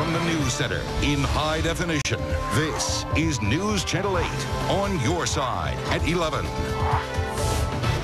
from the news center in high definition. This is News Channel 8 on your side at 11.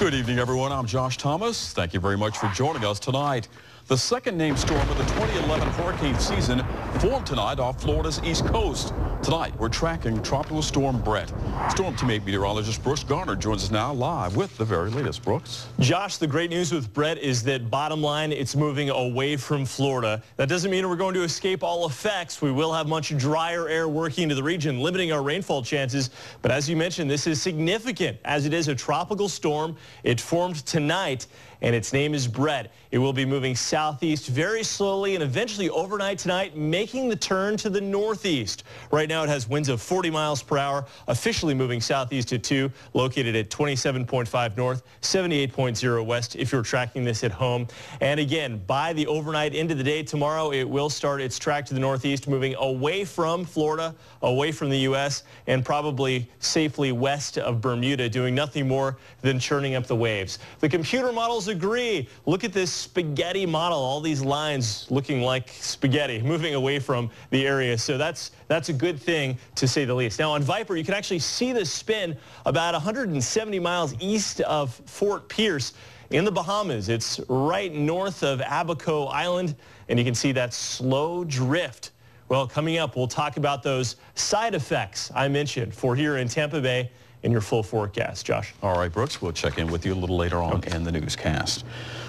Good evening, everyone. I'm Josh Thomas. Thank you very much for joining us tonight. The second named storm of the 2011 hurricane season formed tonight off Florida's east coast. Tonight, we're tracking Tropical Storm Brett. Storm Team 8 meteorologist Brooks Garner joins us now live with the very latest. Brooks. Josh, the great news with Brett is that bottom line, it's moving away from Florida. That doesn't mean we're going to escape all effects. We will have much drier air working into the region, limiting our rainfall chances. But as you mentioned, this is significant as it is a tropical storm. It formed tonight, and its name is Brett. It will be moving southeast very slowly and eventually overnight tonight, making the turn to the northeast. Right now it has winds of 40 miles per hour, officially moving southeast at 2, located at 27.5 north, 78.0 west if you're tracking this at home. And again, by the overnight into the day tomorrow, it will start its track to the northeast, moving away from Florida, away from the U.S., and probably safely west of Bermuda, doing nothing more than churning up the waves. The computer models agree. Look at this spaghetti model, all these lines looking like spaghetti moving away from the area. So that's a good thing, to say the least. Now on Viper, you can actually see this spin about 170 miles east of Fort Pierce in the Bahamas. It's right north of Abaco Island, and you can see that slow drift. Well, coming up, we'll talk about those side effects I mentioned for here in Tampa Bay in your full forecast. Josh. All right, Brooks, we'll check in with you a little later on in the newscast.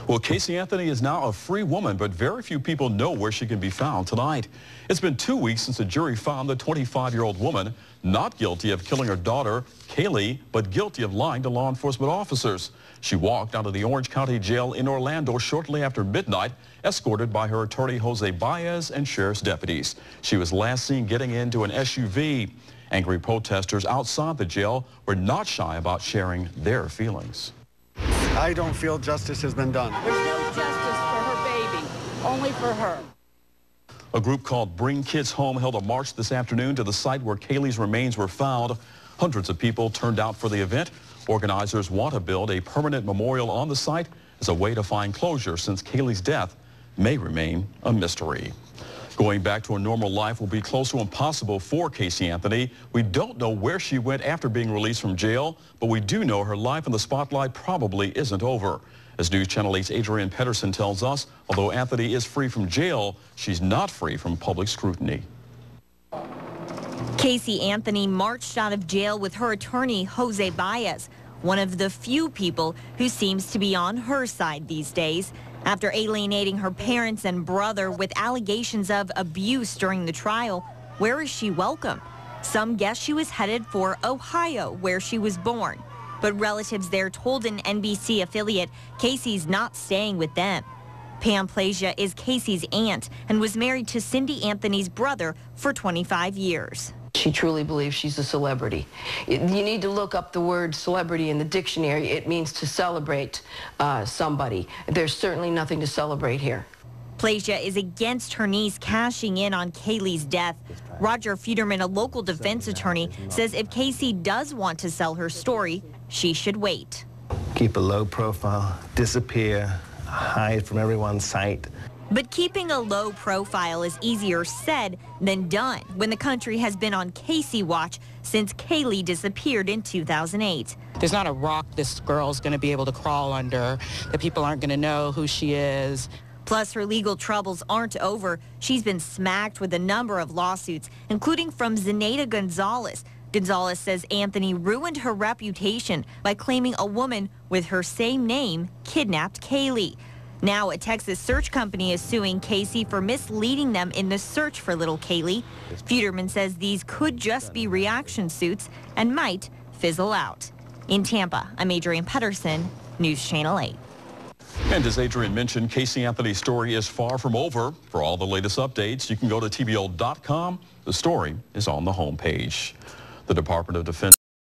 Well, Casey Anthony is now a free woman, but very few people know where she can be found tonight. It's been 2 weeks since a jury found the 25-year-old woman not guilty of killing her daughter, Kaylee, but guilty of lying to law enforcement officers. She walked out of the Orange County Jail in Orlando shortly after midnight, escorted by her attorney, Jose Baez, and sheriff's deputies. She was last seen getting into an SUV. Angry protesters outside the jail were not shy about sharing their feelings. I don't feel justice has been done. There's no justice for her baby, only for her. A group called Bring Kids Home held a march this afternoon to the site where Kaylee's remains were found. Hundreds of people turned out for the event. Organizers want to build a permanent memorial on the site as a way to find closure, since Kaylee's death may remain a mystery. Going back to a normal life will be close to impossible for Casey Anthony. We don't know where she went after being released from jail, but we do know her life in the spotlight probably isn't over. As News Channel 8's Adrienne Pedersen tells us, although Anthony is free from jail, she's not free from public scrutiny. Casey Anthony marched out of jail with her attorney, Jose Baez, one of the few people who seems to be on her side these days. After alienating her parents and brother with allegations of abuse during the trial, where is she welcome? Some guess she was headed for Ohio, where she was born. But relatives there told an NBC affiliate Casey's not staying with them. Pam Plasia is Casey's aunt and was married to Cindy Anthony's brother for 25 years. She truly believes she's a celebrity. You need to look up the word celebrity in the dictionary. It means to celebrate somebody. There's certainly nothing to celebrate here. Plasia is against her niece cashing in on Kaylee's death. Roger Federman, a local defense attorney, says if Casey does want to sell her story, she should wait. Keep a low profile, disappear, hide from everyone's sight. But keeping a low profile is easier said than done when the country has been on Casey watch since Kaylee disappeared in 2008. There's not a rock this girl's going to be able to crawl under. The people aren't going to know who she is. Plus, her legal troubles aren't over. She's been smacked with a number of lawsuits, including from Zenaida Gonzalez. Gonzalez says Anthony ruined her reputation by claiming a woman with her same name kidnapped Kaylee. Now, a Texas search company is suing Casey for misleading them in the search for little Kaylee. Federman says these could just be reaction suits and might fizzle out. In Tampa, I'm Adrienne Pedersen, News Channel 8. And as Adrienne mentioned, Casey Anthony's story is far from over. For all the latest updates, you can go to TBO.com. The story is on the homepage. The Department of Defense